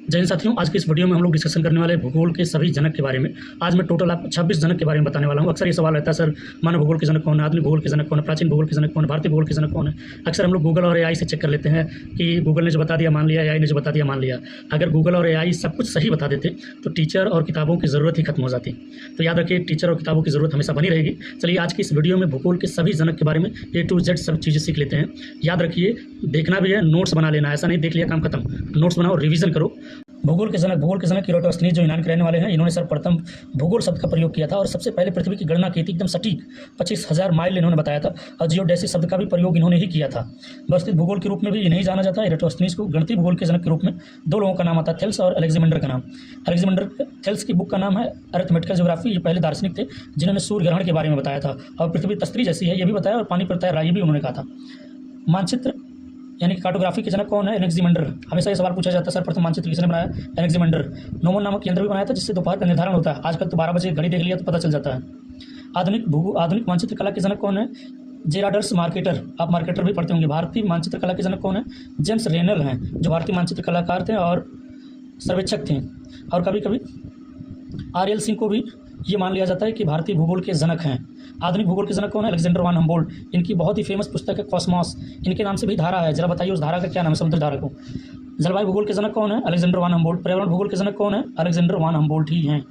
जय हिंद साथियों, आज की इस वीडियो में हम लोग डिस्कशन करने वाले हैं भूगोल के सभी जनक के बारे में। आज मैं टोटल आपको 26 जनक के बारे में बताने वाला हूं। अक्सर ये सवाल रहता है, सर मानव भूगोल के जनक कौन है, आधुनिक भूगोल के जनक कौन है, प्राचीन भूगोल के जनक कौन है, भारतीय भूगोल के जनक कौन है। अक्सर हम लोग गूगल और एआई से चेक कर लेते हैं कि गूगल ने जो बता दिया मान लिया, एआई ने जो बता दिया मान लिया। अगर गूगल और एआई सब कुछ सही बता देते तो टीचर और किताबों की ज़रूरत ही खत्म हो जाती। तो याद रखिए, टीचर और किताबों की ज़रूरत हमेशा बनी रहेगी। चलिए आज की इस वीडियो में भूगोल के सभी जनक के बारे में A to Z सब चीज़ें सीख लेते हैं। याद रखिए, देखना भी है, नोट्स बना लेना, ऐसा नहीं देख लिया काम खत्म। नोट्स बनाओ, रिवीजन करो। भूगोल के जनक इराटोस्थनीज जो यूनान के रहने वाले हैं, इन्होंने सर्वप्रथम भूगोल शब्द का प्रयोग किया था और सबसे पहले पृथ्वी की गणना की थी, एकदम सटीक 25,000 माइल इन्होंने बताया था। और जियोडेसिस शब्द का भी प्रयोग इन्होंने ही किया था। व्यवस्थित भूगोल के रूप में भी इन्हें जाना जाता है। इराटोस्थनीज को गणितीय भूगोल के जनक के रूप में दो लोगों का नाम आता है, थेल्स और अलेक्जेंडर का नाम। अलेक्जेंडर थेल्स की बुक का नाम है अरिथमेटिकल ज्योग्राफी। ये पहले दार्शनिक थे जिन्होंने सूर्य ग्रहण के बारे में बताया था और पृथ्वी तस्त्री जैसी है ये भी बताया, और पानी पड़ता है राय भी उन्होंने कहा था। मानचित्र यानी कि कार्टोग्राफी के जनक कौन है? एनेक्सिमेंडर। हमेशा ये सवाल पूछा जाता है, सर प्रथम मानचित्र किसने बनाया? एनेक्सिमेंडर। नोमन नामक यंत्र भी बनाया था जिससे दोपहर का निर्धारण होता है। आजकल तो 12 बजे घड़ी देख लिया तो पता चल जाता है। आधुनिक मानचित्र कला के जनक कौन है? जेराडर्स मार्केटर। आप मार्केटर भी पढ़ते होंगे। भारतीय मानचित्र कला के जनक कौन है? जेम्स रेनल हैं, जो भारतीय मानचित्र कलाकार थे और सर्वेक्षक थे। और कभी कभी आर.एल. सिंह को भी ये मान लिया जाता है कि भारतीय भूगोल के जनक हैं। आधुनिक भूगोल के जनक कौन है? अलेक्जेंडर वान हम्बोल्ट। इनकी बहुत ही फेमस पुस्तक है कॉस्मॉस। इनके नाम से भी धारा है, जरा बताइए उस धारा का क्या नाम है? समुद्र धारा को। जलवायु भूगोल के जनक कौन है? अलेक्जेंडर वान हम्बोल्ट। पर्यावरण भूगोल के जनक कौन है? अलेक्जेंडर वान हम्बोल्ट ही हैं।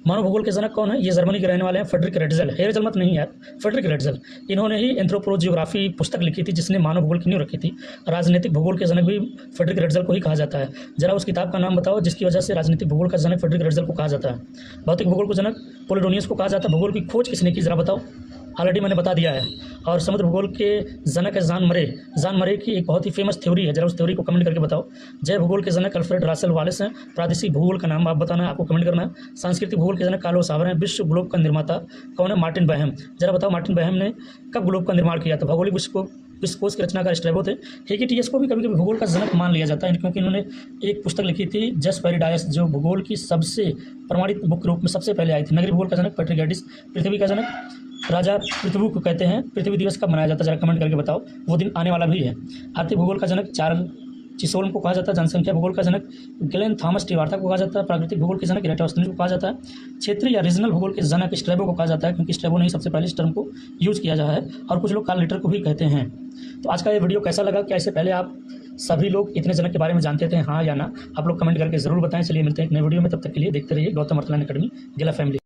मानव भूगोल के जनक कौन है? ये जर्मनी के रहने वाले हैं, फ्रेडरिक रेटजल। हेरजल मत नहीं यार, फ्रेडरिक रेटजल। इन्होंने ही एंथ्रोपोजियोग्राफी पुस्तक लिखी थी जिसने मानव भूगोल की नींव रखी थी। राजनीतिक भूगोल के जनक भी फ्रेडरिक रेटजल को ही कहा जाता है। जरा उस किताब का नाम बताओ जिसकी वजह से राजनीतिक भूगोल का जनक फ्रेडरिक रेटजल को कहा जाता है। भौतिक भूगोल को जनक पोलिडोनियस को कहा जाता है। भूगोल की खोज किसने की, जरा बताओ? ऑलरेडी मैंने बता दिया है। और समुद्र भूगोल के जनक है जान मरे। जान मरे की एक बहुत ही फेमस थ्योरी है, जरा उस थ्योरी को कमेंट करके बताओ। जय भूगोल के जनक अल्फ्रेड रासेल वालेस हैं। प्रादेशिक भूगोल का नाम आप बताना है, आपको कमेंट करना है। सांस्कृतिक भूगोल के जनक कार्लो सावर हैं। विश्व ग्लोब का निर्माता कौन है? मार्टिन बैहम। जरा बताओ मार्टिन बैहम ने कब ग्लोब का निर्माण किया था? भौगोलिक विश्वकोश की रचनाकार स्ट्रैबो थे। हेकीटियस को भी कभी कभी भूगोल का जनक मान लिया जाता है क्योंकि इन्होंने एक पुस्तक लिखी थी जस पेरिडायस, जो भूगोल की सबसे प्रमाणित बुक के रूप में सबसे पहले आई थी। नगरीय भूगोल का जनक पेट्रिगेटिस। पृथ्वी का जनक राजा पृथ्वी को कहते हैं। पृथ्वी दिवस कब मनाया जाता है? जरा कमेंट करके बताओ, वो दिन आने वाला भी है। आर्थिक भूगोल का जनक चार्ल चिसोल्म को कहा जाता है। जनसंख्या भूगोल का जनक ग्लेन थॉमस टिवार्था को कहा जाता है। प्राकृतिक भूगोल के जनक इराटोस्थनीज को कहा जाता है। क्षेत्रीय या रीजनल भूगोल के जनक स्ट्रैबो को कहा जाता है क्योंकि स्ट्रैबो ने ही सबसे पहले इस टर्म को यूज किया जा है, और कुछ लोग कार्ल लिटर को भी कहते हैं। तो आज का ये वीडियो कैसा लगा? क्या इससे पहले आप सभी लोग इतने जनक के बारे में जानते थे, हाँ या ना? आप लोग कमेंट करके जरूर बताएं। चलिए मिलते हैं एक नए वीडियो में, तब तक के लिए देखते रहिए गौतम अर्थलाइन अकेडमी, गिला फैमिली।